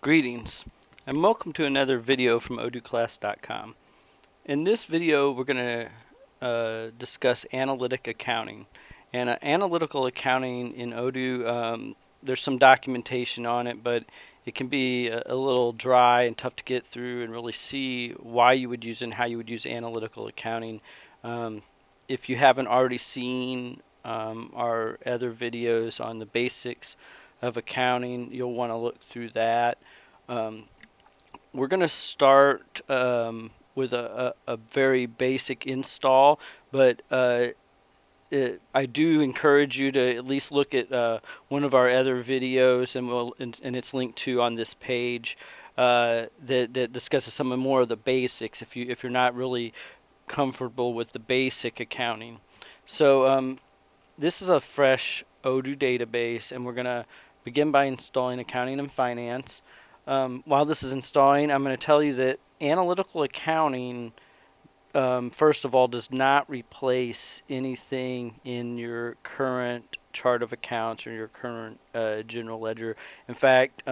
Greetings and welcome to another video from odooclass.com. In this video we're going to discuss analytic accounting. And analytical accounting in Odoo, there's some documentation on it, but it can be a little dry and tough to get through and really see why you would use it and how you would use analytical accounting. If you haven't already seen our other videos on the basics of accounting, you'll want to look through that. We're going to start with a very basic install, but I do encourage you to at least look at one of our other videos, and it's linked to on this page that discusses some more of the basics if you're not really comfortable with the basic accounting. So this is a fresh Odoo database, and we're going to begin by installing Accounting and Finance. While this is installing, I'm going to tell you that analytical accounting, first of all, does not replace anything in your current chart of accounts or your current general ledger. In fact,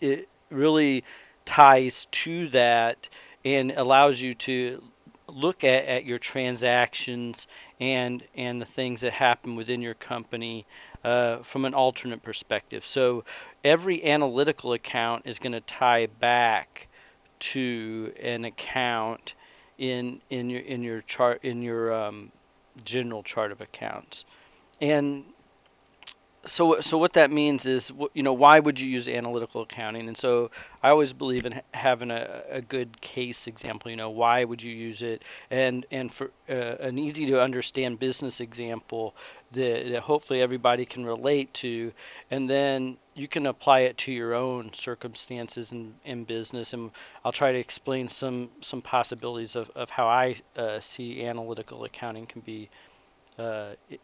it really ties to that and allows you to look at your transactions and the things that happen within your company from an alternate perspective. So every analytical account is going to tie back to an account in your chart, in your general chart of accounts. And so what that means is, why would you use analytical accounting? And so I always believe in having a good case example. Why would you use it? And for an easy to understand business example that hopefully everybody can relate to, and then you can apply it to your own circumstances in business. And I'll try to explain some possibilities of how I see analytical accounting can be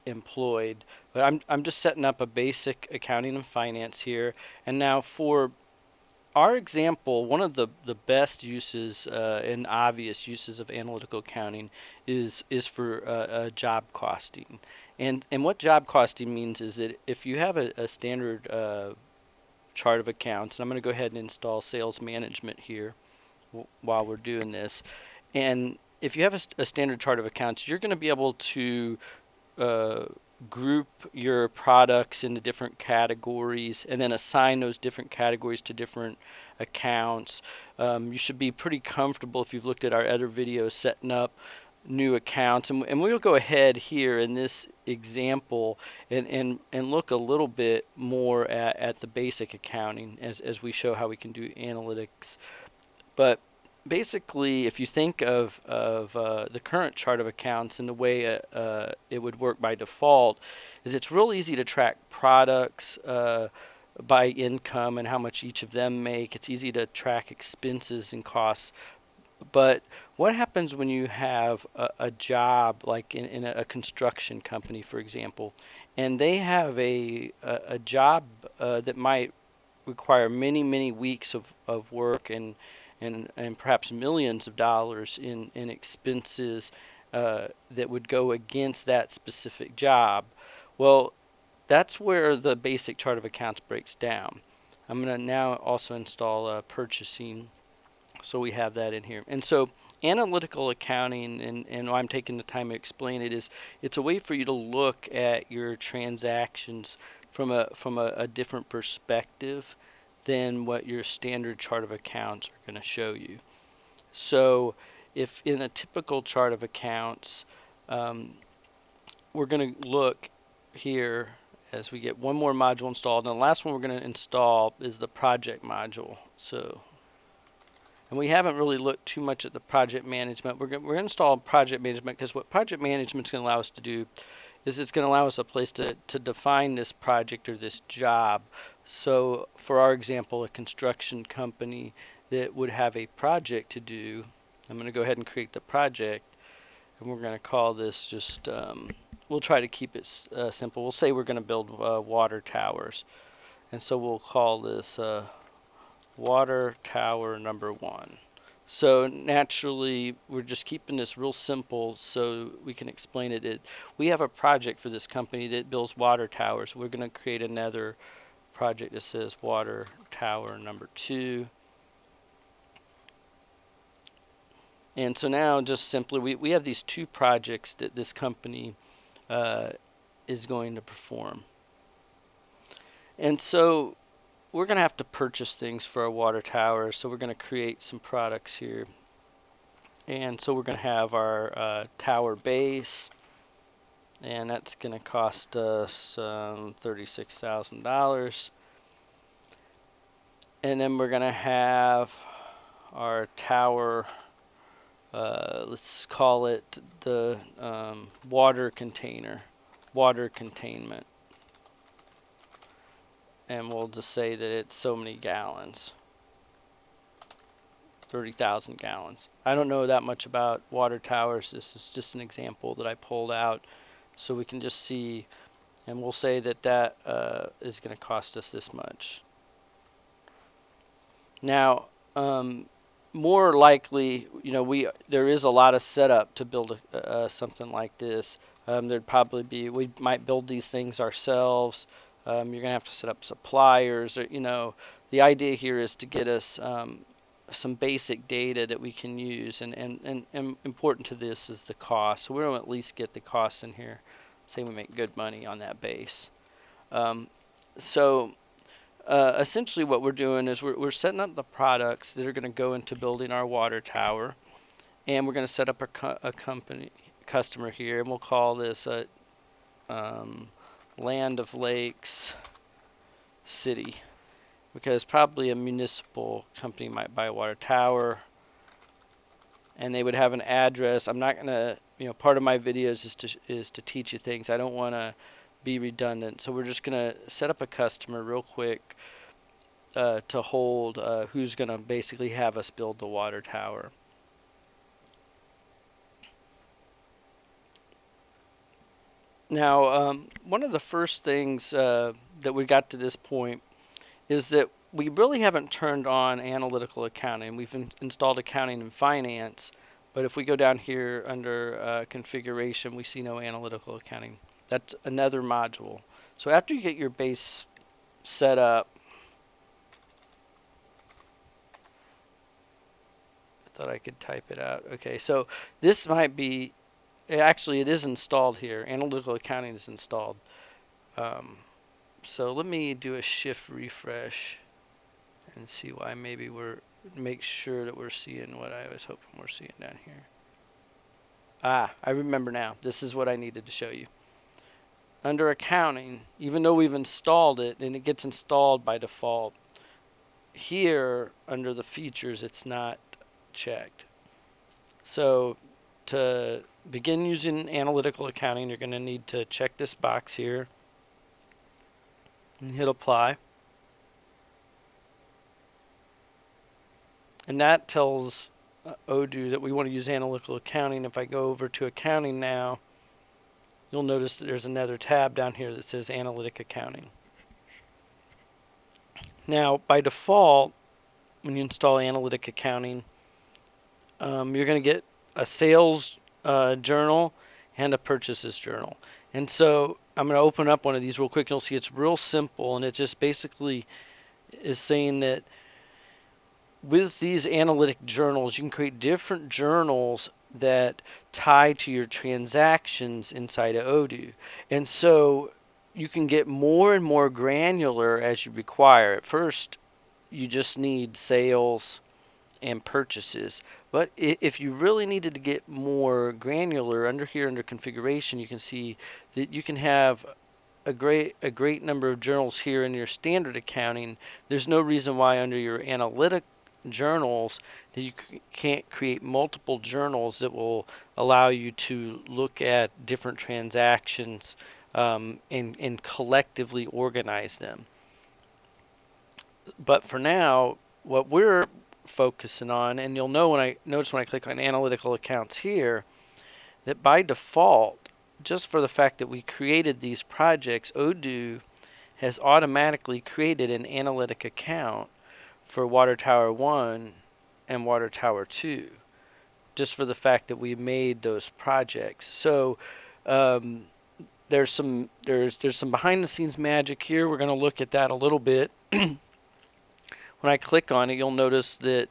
employed. But I'm just setting up a basic accounting and finance here. And now for our example, one of the best uses and obvious uses of analytical accounting is for job costing. And what job costing means is that if you have a standard chart of accounts, and I'm going to go ahead and install sales management here while we're doing this. And if you have a standard chart of accounts, you're going to be able to group your products into different categories and then assign those different categories to different accounts. You should be pretty comfortable if you've looked at our other videos setting up new accounts, and we'll go ahead here in this example and look a little bit more at the basic accounting as we show how we can do analytics. But basically, if you think of the current chart of accounts and the way it would work by default, is it's real easy to track products by income and how much each of them make. It's easy to track expenses and costs. But what happens when you have a job, like in a construction company, for example, and they have a job that might require many weeks of work and perhaps millions of dollars in expenses that would go against that specific job? Well, that's where the basic chart of accounts breaks down. I'm going to now also install purchasing, so we have that in here. And so analytical accounting, and why I'm taking the time to explain it, is it's a way for you to look at your transactions from a different perspective than what your standard chart of accounts are going to show you. So if in a typical chart of accounts, we're going to look here as we get one more module installed. And the last one we're going to install is the project module. And we haven't really looked too much at the project management. We're going to install project management because what project management is going to allow us to do is it's going to allow us a place to define this project or this job. So for our example, a construction company that would have a project to do, I'm going to go ahead and create the project, and we're going to call this just, we'll try to keep it simple. We'll say we're going to build water towers. And so we'll call this water tower number 1. So naturally, we're just keeping this real simple so we can explain it. We have a project for this company that builds water towers. We're going to create another project that says water tower number 2. And so now just simply we have these 2 projects that this company is going to perform. And so we're going to have to purchase things for our water tower, so we're going to create some products here. And so we're going to have our tower base, and that's going to cost us $36,000. And then we're going to have our tower, let's call it the water container, water containment. And we'll just say that it's so many gallons, 30,000 gallons. I don't know that much about water towers. This is just an example that I pulled out so we can just see, and we'll say that that is going to cost us this much. Now, more likely, you know, there is a lot of setup to build something like this. There'd probably be, we might build these things ourselves. You're going to have to set up suppliers, or, you know, the idea here is to get us some basic data that we can use, and important to this is the cost. So we're going to at least get the costs in here. Say we make good money on that base. Essentially what we're doing is we're setting up the products that are going to go into building our water tower, and we're going to set up a customer here, and we'll call this a Land of Lakes City, because probably a municipal company might buy a water tower, and they would have an address. I'm not going to, you know, part of my videos is to teach you things. I don't want to be redundant, so we're just going to set up a customer real quick to hold who's going to basically have us build the water tower. Now, one of the first things that we got to this point is that we really haven't turned on analytical accounting. We've installed accounting and finance, but if we go down here under configuration, we see no analytical accounting. That's another module. So after you get your base set up, I thought I could type it out. Okay, so this might be, actually it is installed here. Analytical accounting is installed. So let me do a shift refresh and see why. Maybe make sure that we're seeing what I was hoping we're seeing down here. Ah, I remember now. This is what I needed to show you. Under accounting, even though we've installed it, and it gets installed by default, here under the features it's not checked. So to begin using analytical accounting, you're going to need to check this box here and hit apply. And that tells Odoo that we want to use analytical accounting. If I go over to accounting now, you'll notice that there's another tab down here that says analytic accounting. Now, by default, when you install analytic accounting, you're going to get a sales journal and a purchases journal. And so I'm going to open up one of these real quick, and you'll see it's real simple, and it just basically is saying that with these analytic journals, you can create different journals that tie to your transactions inside of Odoo. And so you can get more and more granular as you require. At first, you just need sales and purchases. But if you really needed to get more granular, under configuration, you can see that you can have a great number of journals here in your standard accounting. There's no reason why under your analytic journals that you can't create multiple journals that will allow you to look at different transactions and collectively organize them. But for now, what we're focusing on, and you'll know when I click on analytical accounts here, that by default, just for the fact that we created these projects, Odoo has automatically created an analytic account for Water Tower 1 and Water Tower 2, just for the fact that we made those projects. So there's some behind the scenes magic here. We're going to look at that a little bit. when I click on it, you'll notice that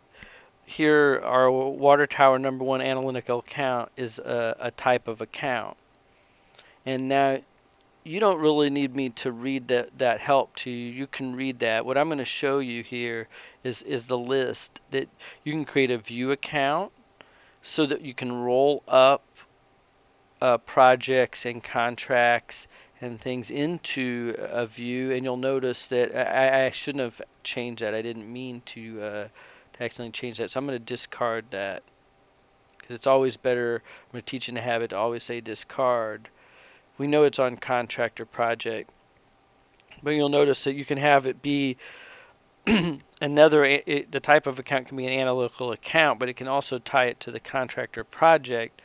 here our water tower number 1 analytical account is a type of account. And now you don't really need me to read that help to you. You can read that. What I'm going to show you here is the list that you can create a view account so that you can roll up projects and contracts and things into a view. And you'll notice that I shouldn't have changed that. I didn't mean to accidentally change that. So I'm going to discard that, because it's always better. I'm going to teach you to have it to always say discard. We know it's on contract or project, but you'll notice that you can have it be the type of account can be an analytical account, but it can also tie it to the contract or project.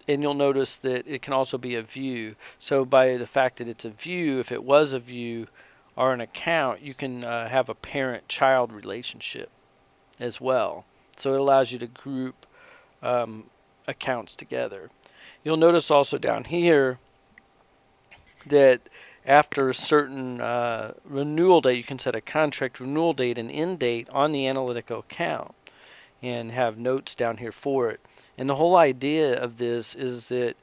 And you'll notice that it can also be a view. So by the fact that it's a view, if it was a view or an account, you can have a parent-child relationship as well. So it allows you to group accounts together. You'll notice also down here that after a certain renewal date, you can set a contract renewal date and end date on the analytical account and have notes down here for it. And the whole idea of this is that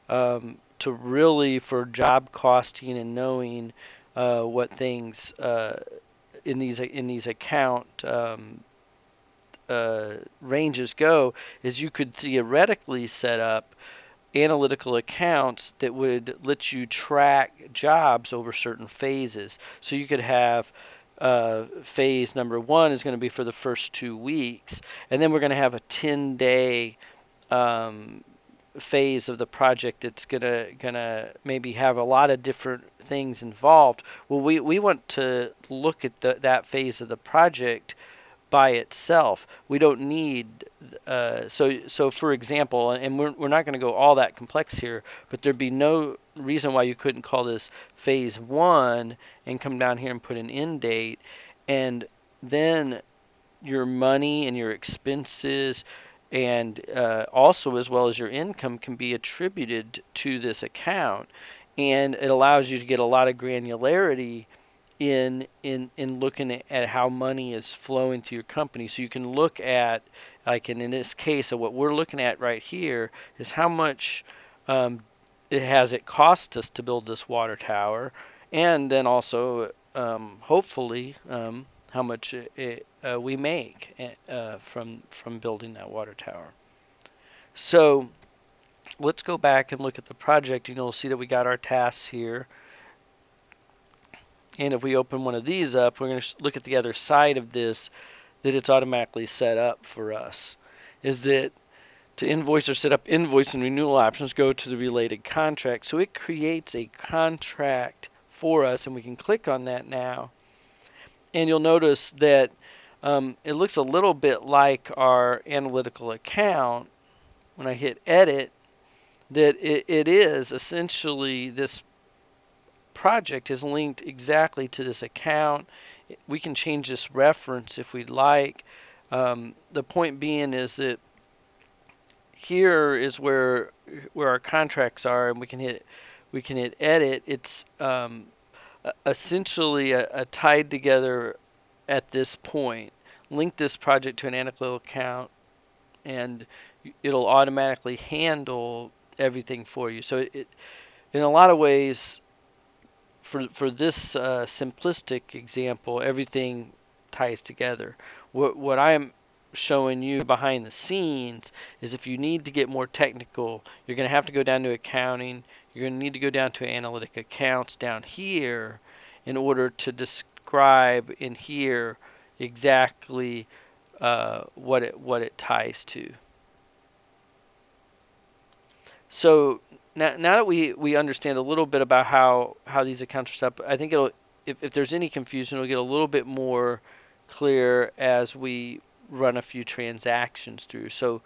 to really, for job costing and knowing what things in these account ranges go, is you could theoretically set up analytical accounts that would let you track jobs over certain phases. So you could have phase number 1 is going to be for the first 2 weeks, and then we're going to have a 10-day phase of the project that's gonna maybe have a lot of different things involved. Well, we want to look at that phase of the project by itself. We don't need so for example, and we're not going to go all that complex here, but there'd be no reason why you couldn't call this phase 1 and come down here and put an end date, and then your money and your expenses and also as well as your income can be attributed to this account, and it allows you to get a lot of granularity in looking at how money is flowing to your company. So you can look at, like in this case, of what we're looking at right here is how much it cost us to build this water tower, and then also hopefully how much we make from building that water tower. So let's go back and look at the project, and you'll see that we got our tasks here. And if we open one of these up, we're going to look at the other side of this, that it's automatically set up for us. Is that to invoice or set up invoice and renewal options, go to the related contract. So it creates a contract for us, and we can click on that now. And you'll notice that it looks a little bit like our analytical account. When I hit edit, that it is essentially this project is linked exactly to this account. We can change this reference if we'd like. The point being is that here is where our contracts are, and we can hit edit. It's essentially a tied together at this point. Link this project to an analytical account, and it'll automatically handle everything for you. So it in a lot of ways, for this simplistic example, everything ties together. What I'm showing you behind the scenes is if you need to get more technical, you're going to have to go down to accounting. You're going to need to go down to analytic accounts down here in order to describe in here exactly what it ties to. So now that we understand a little bit about how these accounts are set up, I think if there's any confusion, it'll get a little bit more clear as we run a few transactions through. So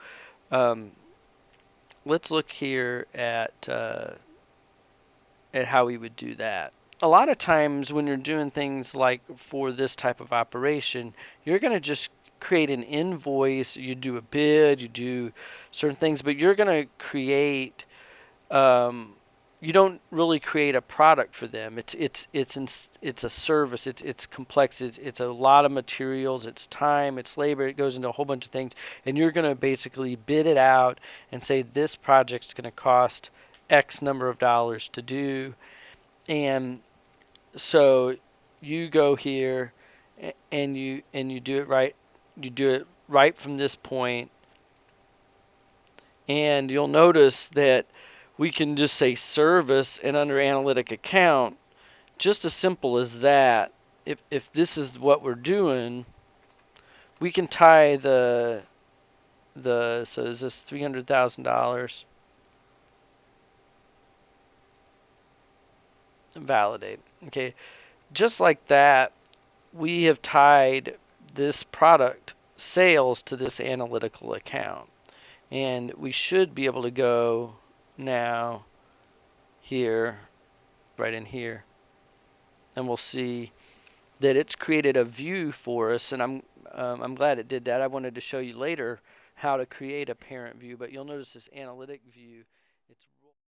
let's look here at how we would do that. A lot of times when you're doing things like for this type of operation, you're going to just create an invoice, you do a bid, you do certain things, but you're going to create you don't really create a product for them. It's a service. It's complex. It's a lot of materials. It's time. It's labor. It goes into a whole bunch of things, and you're going to basically bid it out and say this project's going to cost X number of dollars to do, and so you go here and you do it right. You do it right from this point, and you'll notice that we can just say service, and under analytic account, just as simple as that, if this is what we're doing, we can tie so is this $300,000? Validate. Okay, just like that, we have tied this product sales to this analytical account, and we should be able to go now here, right in here, and we'll see that it's created a view for us, and I'm glad it did that. I wanted to show you later how to create a parent view, but you'll notice this analytic view. It's